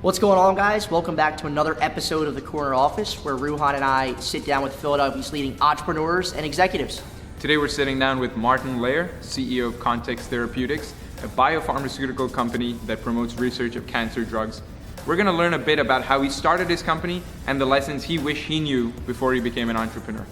What's going on, guys? Welcome back to another episode of the Corner Office, where Ruhan and I sit down with Philadelphia's leading entrepreneurs and executives. Today we're sitting down with Martin Lehr, CEO of Context Therapeutics, a biopharmaceutical company that promotes research of cancer drugs. We're going to learn a bit about how he started his company and the lessons he wished he knew before he became an entrepreneur.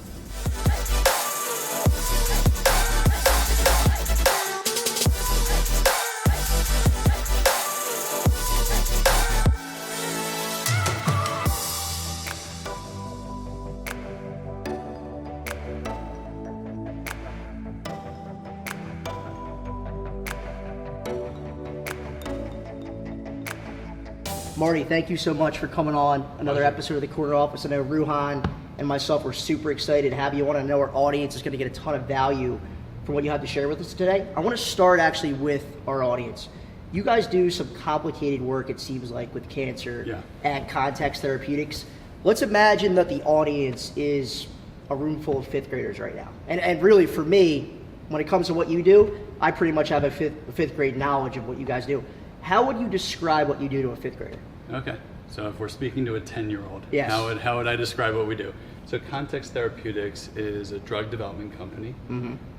Marty, thank you so much for coming on another episode of the Corner Office. I know Ruhan and myself are super excited to have you on. I know our audience is going to get a ton of value from what you have to share with us today. I want to start actually with our audience. You guys do some complicated work, it seems like, with cancer at Context Therapeutics. Let's imagine that the audience is a room full of fifth graders right now. And really, for me, when it comes to what you do, I pretty much have a fifth grade knowledge of what you guys do. How would you describe what you do to a fifth grader? Okay, so if we're speaking to a 10-year-old, yes. how would I describe what we do? So Context Therapeutics is a drug development company.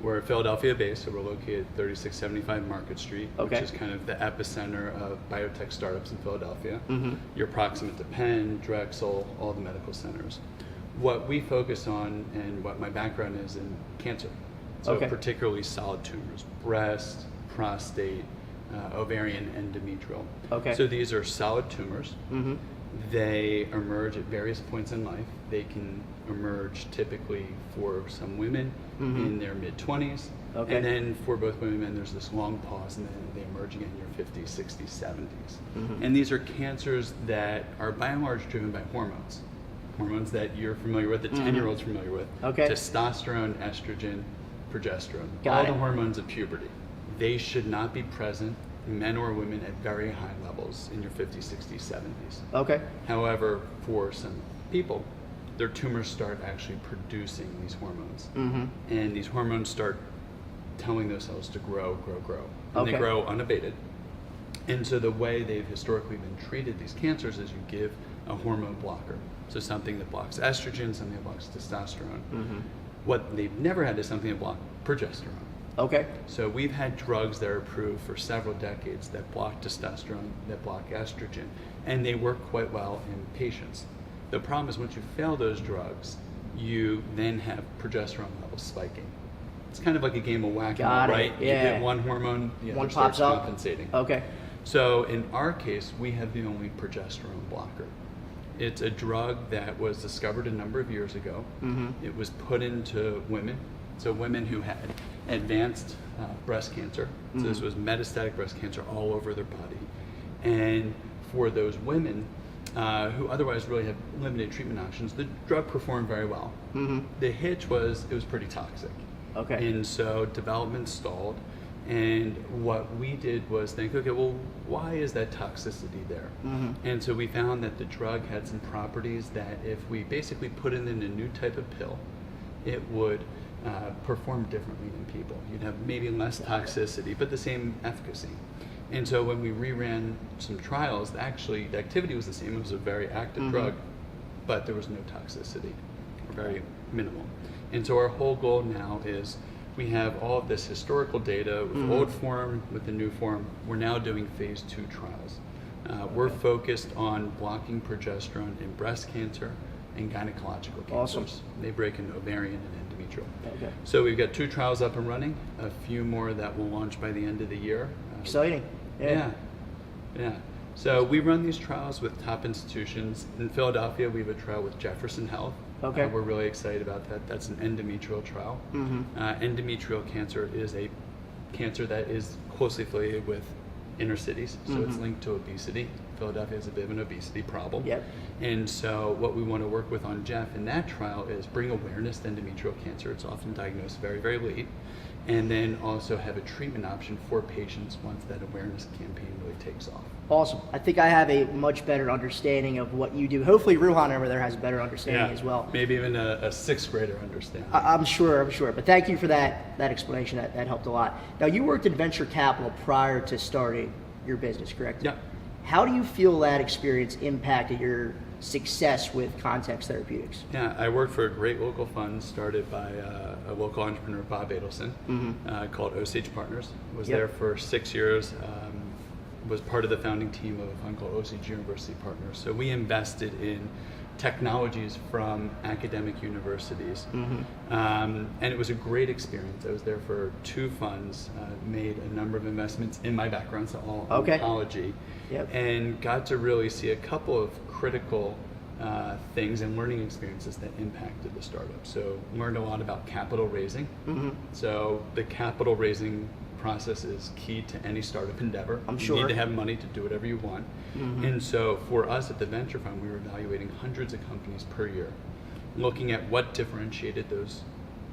We're Philadelphia based, so we're located at 3675 Market Street, which is kind of the epicenter of biotech startups in Philadelphia. You're proximate to Penn, Drexel, all the medical centers. What we focus on and what my background is in cancer, so particularly solid tumors, breast, prostate, ovarian, endometrial. So these are solid tumors. They emerge at various points in life. They can emerge typically for some women in their mid-20s. And then for both women and men, there's this long pause, and then they emerge again in your 50s, 60s, 70s. And these are cancers that are by and large driven by hormones. Hormones that you're familiar with, the 10-year-old's familiar with. Testosterone, estrogen, progesterone, all the hormones of puberty. They should not be present, men or women, at very high levels in your 50s, 60s, 70s. However, for some people, their tumors start actually producing these hormones. And these hormones start telling those cells to grow. And they grow unabated. And so the way they've historically been treated, these cancers, is you give a hormone blocker. So something that blocks estrogen, something that blocks testosterone. What they've never had is something that blocks progesterone. So we've had drugs that are approved for several decades that block testosterone, that block estrogen, and they work quite well in patients. The problem is once you fail those drugs, you then have progesterone levels spiking. It's kind of like a game of whack-a-mole, right? You hit one hormone, one starts pops up. compensating. So in our case, we have the only progesterone blocker. It's a drug that was discovered a number of years ago. It was put into women. So women who had advanced breast cancer, so this was metastatic breast cancer all over their body. And for those women who otherwise really had limited treatment options, the drug performed very well. The hitch was it was pretty toxic. And so development stalled. And what we did was think, okay, well, why is that toxicity there? And so we found that the drug had some properties that if we basically put it in a new type of pill, it would perform differently in people. You'd have maybe less toxicity, but the same efficacy. And so when we reran some trials, actually the activity was the same. It was a very active drug, but there was no toxicity, or very minimal. And so our whole goal now is we have all of this historical data with the old form, with the new form. We're now doing phase 2 trials. We're focused on blocking progesterone in breast cancer and gynecological cancers. They break into ovarian and endometrial. So we've got 2 trials up and running, a few more that will launch by the end of the year. Exciting. Yeah. So we run these trials with top institutions. In Philadelphia, we have a trial with Jefferson Health. We're really excited about that. That's an endometrial trial. Endometrial cancer is a cancer that is closely affiliated with inner cities, so it's linked to obesity. Philadelphia has a bit of an obesity problem. And so what we want to work with on Jeff in that trial is bring awareness to endometrial cancer. It's often diagnosed very, very late. And then also have a treatment option for patients once that awareness campaign really takes off. Awesome. I think I have a much better understanding of what you do. Hopefully Ruhan over there has a better understanding as well. Maybe even a sixth grader understanding. I'm sure. But thank you for that explanation. That helped a lot. Now, you worked in venture capital prior to starting your business, correct? Yeah. How do you feel that experience impacted your success with Context Therapeutics? Yeah, I worked for a great local fund started by a local entrepreneur, Bob Adelson, called Osage Partners. Was there for 6 years. Was part of the founding team of a fund called Osage University Partners. So we invested in technologies from academic universities. And it was a great experience. I was there for 2 funds, made a number of investments in my background, so all oncology, and got to really see a couple of critical things and learning experiences that impacted the startup. So learned a lot about capital raising. So the capital raising process is key to any startup endeavor. I'm sure. You need to have money to do whatever you want. And so for us at the venture fund, we were evaluating hundreds of companies per year, looking at what differentiated those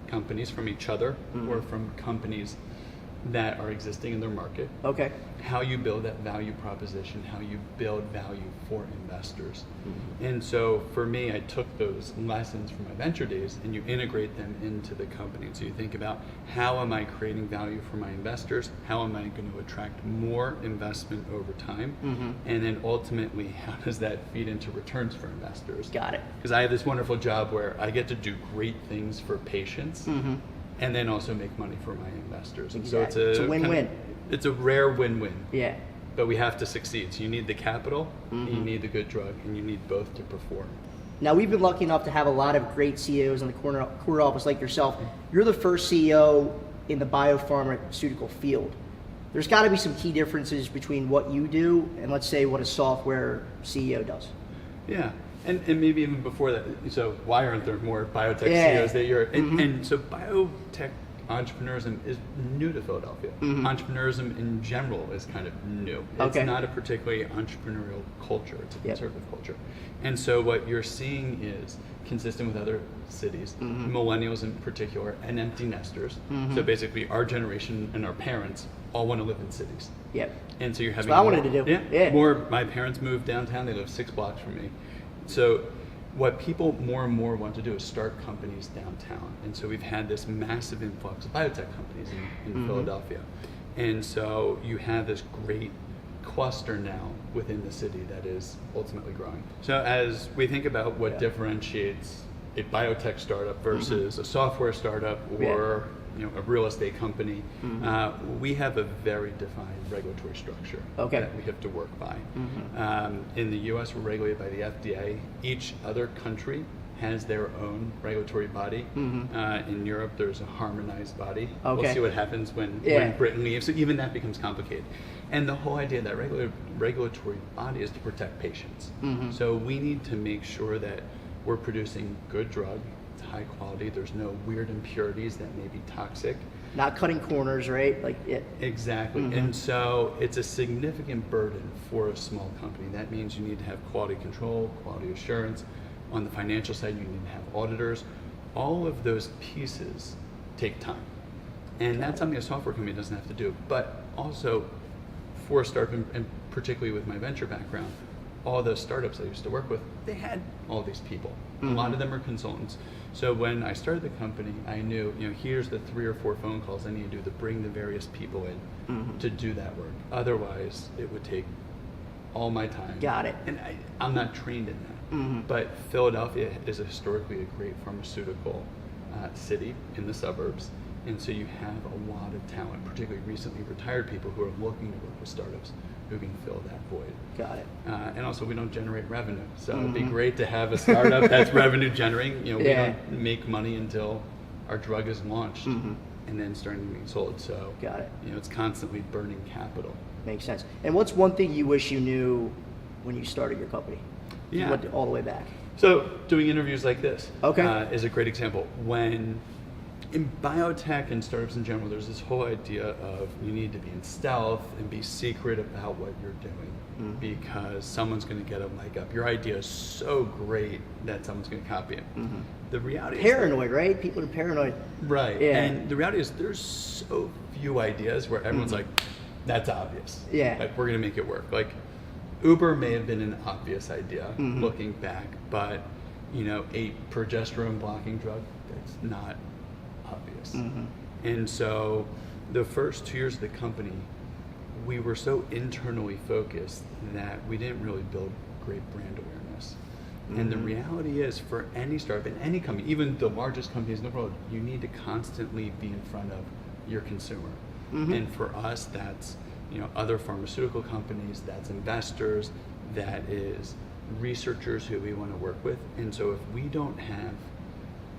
companies from each other or from companies that are existing in their market. How you build that value proposition, how you build value for investors. And so for me, I took those lessons from my venture days and you integrate them into the company. So you think about, how am I creating value for my investors? How am I going to attract more investment over time? And then ultimately, how does that feed into returns for investors? Got it. Because I have this wonderful job where I get to do great things for patients and then also make money for my investors. And so it's a win-win. It's a rare win-win. Yeah. But we have to succeed. So you need the capital, and you need the good drug, and you need both to perform. Now, we've been lucky enough to have a lot of great CEOs in the corner office like yourself. You're the first CEO in the biopharmaceutical field. There's got to be some key differences between what you do and, let's say, what a software CEO does. Yeah. And maybe even before that, so why aren't there more biotech CEOs that you're, and so biotech entrepreneurism is new to Philadelphia. Entrepreneurism in general is kind of new. It's not a particularly entrepreneurial culture, it's a conservative culture. And so what you're seeing is consistent with other cities, millennials in particular, and empty nesters. So basically our generation and our parents all want to live in cities. And so you're having That's what I wanted to do. More, my parents moved downtown, they live 6 blocks from me. So what people more and more want to do is start companies downtown. And so we've had this massive influx of biotech companies in Philadelphia. And so you have this great cluster now within the city that is ultimately growing. So as we think about what differentiates a biotech startup versus a software startup or a real estate company, we have a very defined regulatory structure that we have to work by. In the US, we're regulated by the FDA. Each other country has their own regulatory body. In Europe, there's a harmonized body. We'll see what happens when Britain leaves. So even that becomes complicated. And the whole idea of that regulatory body is to protect patients. So we need to make sure that we're producing good drug, it's high quality, there's no weird impurities that may be toxic. Not cutting corners, right? Exactly. And so it's a significant burden for a small company. That means you need to have quality control, quality assurance. On the financial side, you need to have auditors. All of those pieces take time. And that's something a software company doesn't have to do. But also, for a startup, and particularly with my venture background, all those startups I used to work with, they had all these people. A lot of them are consultants. So when I started the company, I knew, here's the 3 or 4 phone calls I need to do to bring the various people in to do that work. Otherwise, it would take all my time. Got it. And I'm not trained in that. But Philadelphia is historically a great pharmaceutical city in the suburbs. And so you have a lot of talent, particularly recently retired people who are looking to work with startups who can fill that void. Got it. And also, we don't generate revenue. So it'd be great to have a startup that's revenue generating. We don't make money until our drug is launched and then starting to be sold. So got it. It's constantly burning capital. Makes sense. And what's one thing you wish you knew when you started your company? You went all the way back. So doing interviews like this is a great example. When in biotech and startups in general, there's this whole idea of you need to be in stealth and be secret about what you're doing because someone's going to get a leg up. Your idea is so great that someone's going to copy it. The reality is paranoid, right? People are paranoid. Right. And the reality is there's so few ideas where everyone's like, that's obvious. Like, we're going to make it work. Like, Uber may have been an obvious idea looking back, but, a progesterone blocking drug, that's not obvious. And so the first 2 years of the company, we were so internally focused that we didn't really build great brand awareness. And the reality is, for any startup in any company, even the largest companies in the world, you need to constantly be in front of your consumer. And for us, that's other pharmaceutical companies, that's investors, that is researchers who we want to work with. And so if we don't have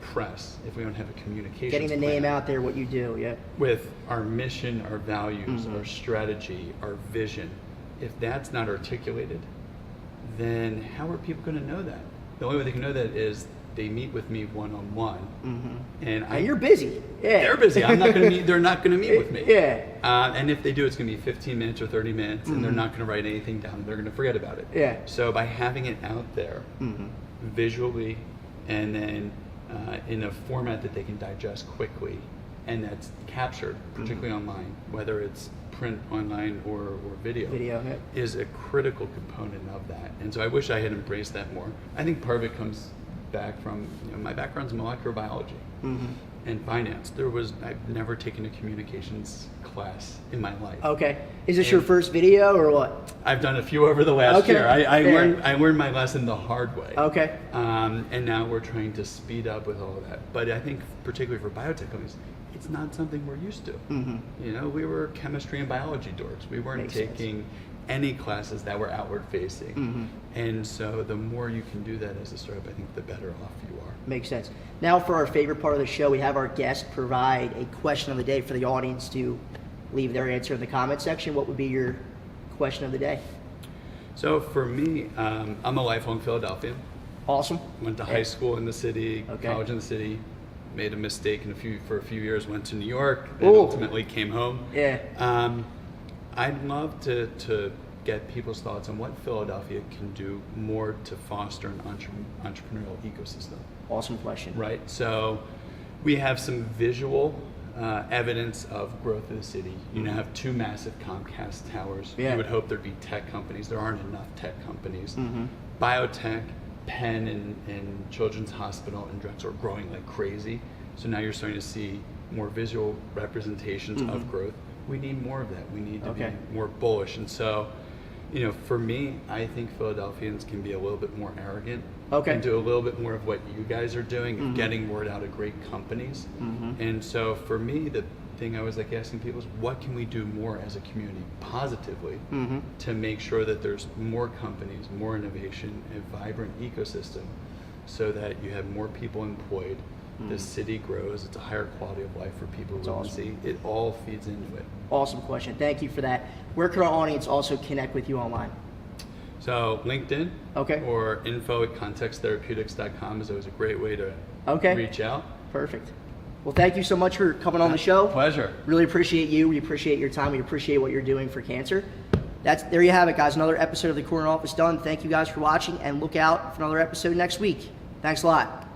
press, if we don't have a communications Getting the name plan out there, what you do, yeah. with our mission, our values, our strategy, our vision, if that's not articulated, then how are people going to know that? The only way they can know that is they meet with me one-on-one. And you're busy. Yeah. They're busy. I'm not going to meet. They're not going to meet with me. Yeah. And if they do, it's going to be 15 minutes or 30 minutes, and they're not going to write anything down. They're going to forget about it. Yeah. So by having it out there, visually, and then in a format that they can digest quickly, and that's captured, particularly online, whether it's print, online, or video, yeah. is a critical component of that. And so I wish I had embraced that more. I think part of it comes back from my background's in molecular biology and finance. I've never taken a communications class in my life. Okay. Is this your first video or what? I've done a few over the last year. I learned my lesson the hard way. Okay. And now we're trying to speed up with all of that. But I think particularly for biotech companies, it's not something we're used to. We were chemistry and biology dorks. We weren't taking any classes that were outward facing. And so the more you can do that as a startup, I think the better off you are. Makes sense. Now for our favorite part of the show, we have our guest provide a question of the day for the audience to leave their answer in the comment section. What would be your question of the day? So for me, I'm a lifelong Philadelphian. Awesome. Went to high school in the city, Okay. college in the city, made a mistake for a few years, went to New York, and ultimately came home. Yeah. I'd love to get people's thoughts on what Philadelphia can do more to foster an entrepreneurial ecosystem. Awesome question. Right. So we have some visual evidence of growth of the city. You now have 2 massive Comcast towers. Yeah. You would hope there'd be tech companies. There aren't enough tech companies. Biotech, Penn and Children's Hospital and Drexel are growing like crazy. So now you're starting to see more visual representations of growth. We need more of that. We need to be more bullish. And so, for me, I think Philadelphians can be a little bit more arrogant and do a little bit more of what you guys are doing, of getting word out of great companies. And so for me, the thing I was asking people is, what can we do more as a community positively to make sure that there's more companies, more innovation, a vibrant ecosystem, so that you have more people employed, the city grows, it's a higher quality of life for people who live in the city. It all feeds into it. Awesome question. Thank you for that. Where can our audience also connect with you online? So LinkedIn or info@contexttherapeutics.com is always a great way to reach out. Perfect. Well, thank you so much for coming on the show. Pleasure. Really appreciate you. We appreciate your time. We appreciate what you're doing for cancer. There you have it, guys. Another episode of the Corner Office done. Thank you guys for watching, and look out for another episode next week. Thanks a lot.